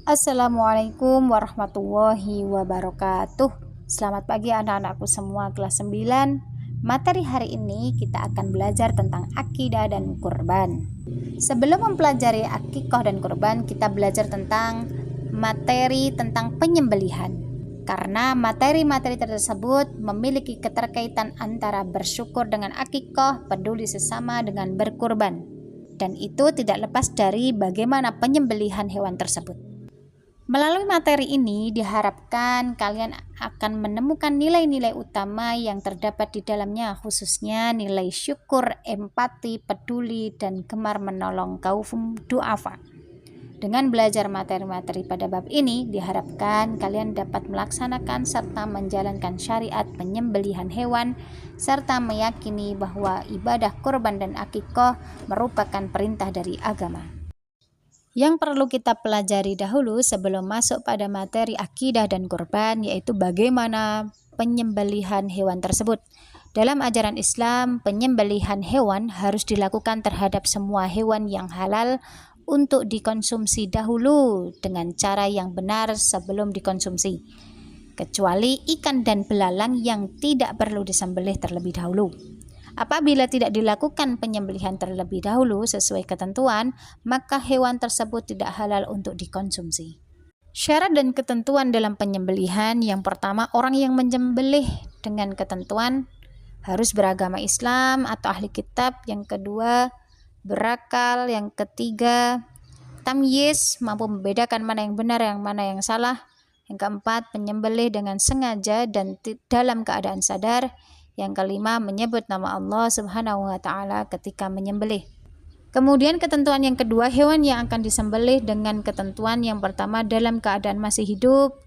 Assalamualaikum warahmatullahi wabarakatuh. Selamat pagi anak-anakku semua kelas 9. Materi hari ini kita akan belajar tentang akidah dan kurban. Sebelum mempelajari akikah dan kurban, kita belajar tentang materi tentang penyembelihan. Karena materi-materi tersebut memiliki keterkaitan antara bersyukur dengan akikah, peduli sesama dengan berkurban. Dan itu tidak lepas dari bagaimana penyembelihan hewan tersebut. Melalui materi ini diharapkan kalian akan menemukan nilai-nilai utama yang terdapat di dalamnya, khususnya nilai syukur, empati, peduli, dan gemar menolong kaum du'afa. Dengan belajar materi-materi pada bab ini, diharapkan kalian dapat melaksanakan serta menjalankan syariat penyembelihan hewan, serta meyakini bahwa ibadah kurban dan akikah merupakan perintah dari agama. Yang perlu kita pelajari dahulu sebelum masuk pada materi akidah dan kurban, yaitu bagaimana penyembelihan hewan tersebut. Dalam ajaran Islam, penyembelihan hewan harus dilakukan terhadap semua hewan yang halal untuk dikonsumsi dahulu dengan cara yang benar sebelum dikonsumsi, kecuali ikan dan belalang yang tidak perlu disembelih terlebih dahulu. Apabila tidak dilakukan penyembelihan terlebih dahulu sesuai ketentuan, maka hewan tersebut tidak halal untuk dikonsumsi. Syarat dan ketentuan dalam penyembelihan: yang pertama, orang yang menyembelih dengan ketentuan harus beragama Islam atau ahli kitab. Yang kedua, berakal. Yang ketiga, tamyiz, mampu membedakan mana yang benar yang mana yang salah. Yang keempat, penyembelih dengan sengaja dan dalam keadaan sadar. Yang kelima, menyebut nama Allah Subhanahu wa Ta'ala ketika menyembelih. Kemudian ketentuan yang kedua, hewan yang akan disembelih dengan ketentuan yang pertama dalam keadaan masih hidup,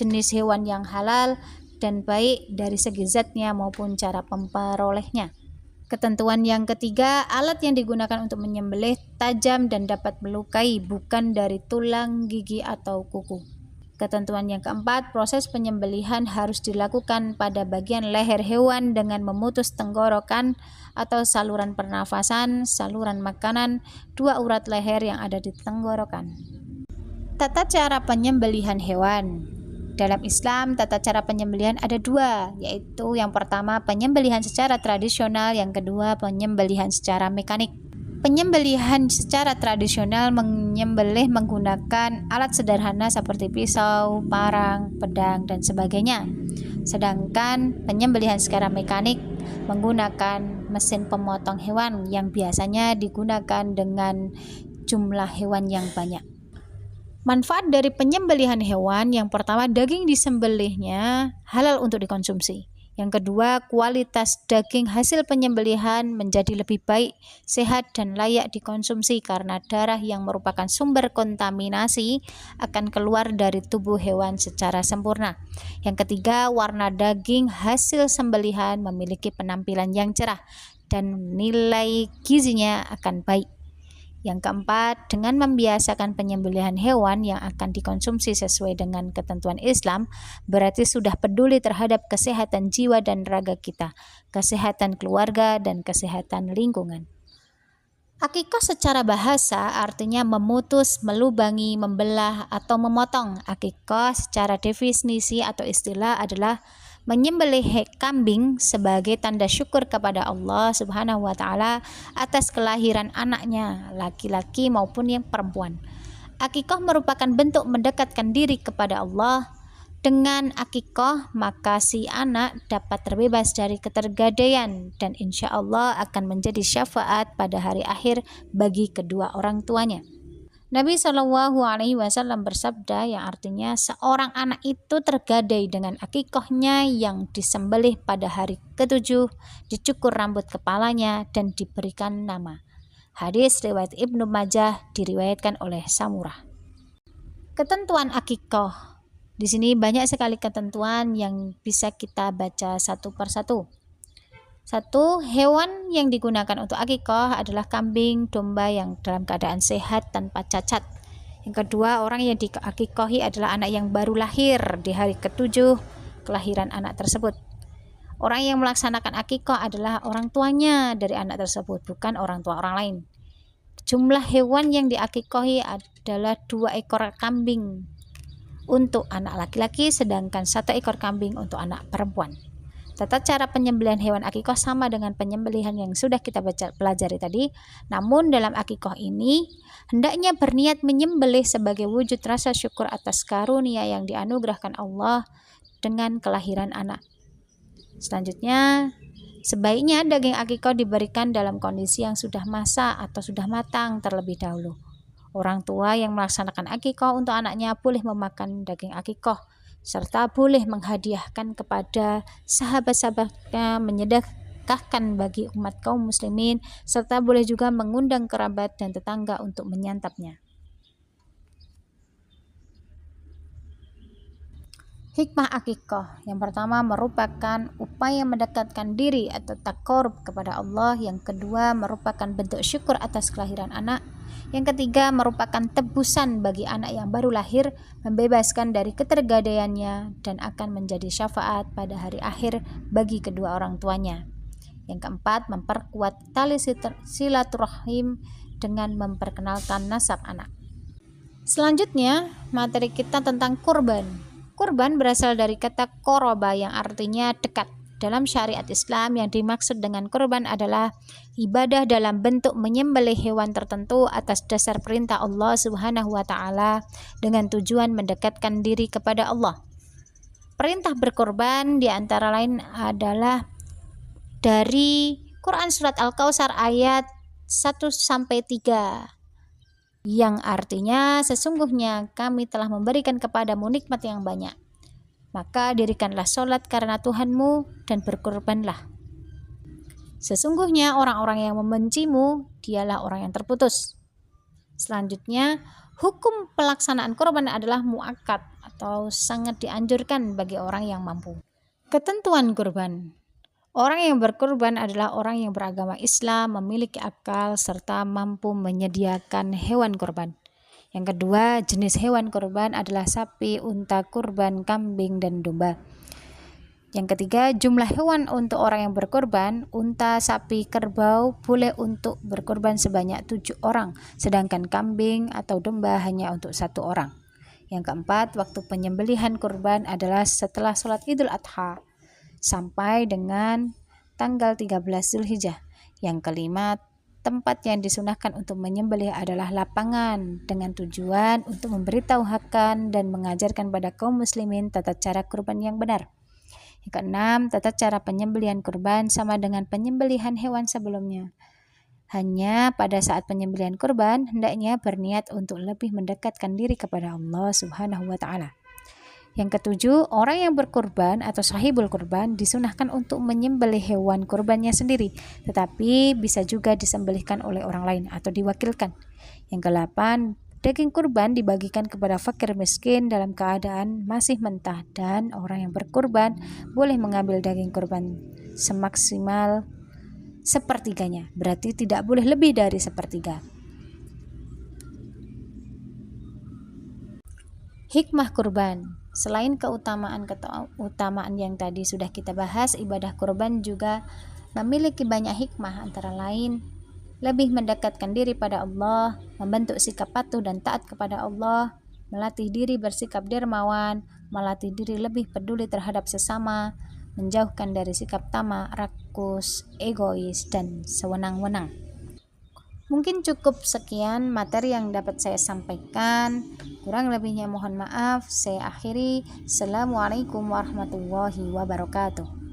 jenis hewan yang halal dan baik dari segi zatnya maupun cara memperolehnya. Ketentuan yang ketiga, alat yang digunakan untuk menyembelih tajam dan dapat melukai, bukan dari tulang, gigi, atau kuku. Ketentuan yang keempat, proses penyembelihan harus dilakukan pada bagian leher hewan dengan memutus tenggorokan atau saluran pernafasan, saluran makanan, dua urat leher yang ada di tenggorokan. Tata cara penyembelihan hewan. Dalam Islam, tata cara penyembelihan ada dua, yaitu yang pertama penyembelihan secara tradisional, yang kedua penyembelihan secara mekanik. Penyembelihan secara tradisional menyembelih menggunakan alat sederhana seperti pisau, parang, pedang, dan sebagainya. Sedangkan penyembelihan secara mekanik menggunakan mesin pemotong hewan yang biasanya digunakan dengan jumlah hewan yang banyak. Manfaat dari penyembelihan hewan: yang pertama, daging disembelihnya halal untuk dikonsumsi. Yang kedua, kualitas daging hasil penyembelihan menjadi lebih baik, sehat, dan layak dikonsumsi karena darah yang merupakan sumber kontaminasi akan keluar dari tubuh hewan secara sempurna. Yang ketiga, warna daging hasil sembelihan memiliki penampilan yang cerah dan nilai gizinya akan baik. Yang keempat, dengan membiasakan penyembelihan hewan yang akan dikonsumsi sesuai dengan ketentuan Islam, berarti sudah peduli terhadap kesehatan jiwa dan raga kita, kesehatan keluarga, dan kesehatan lingkungan. Akikah secara bahasa artinya memutus, melubangi, membelah, atau memotong. Akikah secara definisi atau istilah adalah menyembelih kambing sebagai tanda syukur kepada Allah Subhanahu wa Ta'ala atas kelahiran anaknya, laki-laki maupun yang perempuan. Akikah merupakan bentuk mendekatkan diri kepada Allah. Dengan akikah, maka si anak dapat terbebas dari ketergadaian dan insya Allah akan menjadi syafaat pada hari akhir bagi kedua orang tuanya. Nabi SAW bersabda, yang artinya seorang anak itu tergadai dengan akikahnya yang disembelih pada hari ke-7, dicukur rambut kepalanya dan diberikan nama. Hadis riwayat Ibnu Majah, diriwayatkan oleh Samurah. Ketentuan akikah. Di sini banyak sekali ketentuan yang bisa kita baca satu persatu. Satu, hewan yang digunakan untuk akikah adalah kambing, domba yang dalam keadaan sehat tanpa cacat. Yang kedua, orang yang diakikahi adalah anak yang baru lahir di hari ke-7 kelahiran anak tersebut. Orang yang melaksanakan akikah adalah orang tuanya dari anak tersebut, bukan orang tua orang lain. Jumlah hewan yang diakikohi adalah 2 ekor kambing untuk anak laki-laki, sedangkan 1 ekor kambing untuk anak perempuan. Tata cara penyembelihan hewan akikoh sama dengan penyembelihan yang sudah kita pelajari tadi. Namun dalam akikoh ini hendaknya berniat menyembelih sebagai wujud rasa syukur atas karunia yang dianugerahkan Allah dengan kelahiran anak. Selanjutnya, sebaiknya daging akikoh diberikan dalam kondisi yang sudah masak atau sudah matang terlebih dahulu. Orang tua yang melaksanakan akikoh untuk anaknya boleh memakan daging akikoh serta boleh menghadiahkan kepada sahabat-sahabatnya, menyedekahkan bagi umat kaum muslimin, serta boleh juga mengundang kerabat dan tetangga untuk menyantapnya. Hikmah akikoh yang pertama merupakan upaya mendekatkan diri atau takarub kepada Allah. Yang kedua merupakan bentuk syukur atas kelahiran anak. Yang ketiga merupakan tebusan bagi anak yang baru lahir, membebaskan dari ketergadaiannya dan akan menjadi syafaat pada hari akhir bagi kedua orang tuanya. Yang keempat memperkuat tali silaturahim dengan memperkenalkan nasab anak. Selanjutnya materi kita tentang kurban. Kurban berasal dari kata koroba yang artinya dekat. Dalam syariat Islam yang dimaksud dengan kurban adalah ibadah dalam bentuk menyembelih hewan tertentu atas dasar perintah Allah Subhanahu wa taala dengan tujuan mendekatkan diri kepada Allah. Perintah berkorban di antara lain adalah dari Quran surat Al-Kautsar ayat 1-3 yang artinya sesungguhnya kami telah memberikan kepadamu nikmat yang banyak, maka dirikanlah sholat karena Tuhanmu dan berkorbanlah. Sesungguhnya orang-orang yang membencimu dialah orang yang terputus. Selanjutnya, hukum pelaksanaan korban adalah muakkad atau sangat dianjurkan bagi orang yang mampu. Ketentuan kurban. Orang yang berkorban adalah orang yang beragama Islam, memiliki akal, serta mampu menyediakan hewan kurban. Yang kedua, jenis hewan kurban adalah sapi, unta kurban, kambing, dan domba. Yang ketiga, jumlah hewan untuk orang yang berkorban, unta, sapi, kerbau, boleh untuk berkorban sebanyak 7 orang, sedangkan kambing atau domba hanya untuk 1 orang. Yang keempat, waktu penyembelihan kurban adalah setelah sholat Idul Adha sampai dengan tanggal 13 Zulhijjah. Yang kelima, tempat yang disunahkan untuk menyembelih adalah lapangan dengan tujuan untuk memberitahukan dan mengajarkan pada kaum muslimin tata cara kurban yang benar. Yang keenam, tata cara penyembelihan kurban sama dengan penyembelihan hewan sebelumnya. Hanya pada saat penyembelihan kurban hendaknya berniat untuk lebih mendekatkan diri kepada Allah Subhanahu wa taala. Yang ketujuh, orang yang berkurban atau sahibul kurban disunahkan untuk menyembelih hewan kurbannya sendiri, tetapi bisa juga disembelihkan oleh orang lain atau diwakilkan. Yang kedelapan, daging kurban dibagikan kepada fakir miskin dalam keadaan masih mentah, dan orang yang berkurban boleh mengambil daging kurban semaksimal sepertiganya, berarti tidak boleh lebih dari sepertiga. Hikmah kurban. Selain keutamaan yang tadi sudah kita bahas, ibadah kurban juga memiliki banyak hikmah, antara lain lebih mendekatkan diri pada Allah, membentuk sikap patuh dan taat kepada Allah, melatih diri bersikap dermawan, melatih diri lebih peduli terhadap sesama, menjauhkan dari sikap tamak, rakus, egois, dan sewenang-wenang. Mungkin cukup sekian materi yang dapat saya sampaikan. Kurang lebihnya mohon maaf. Saya akhiri. Assalamualaikum warahmatullahi wabarakatuh.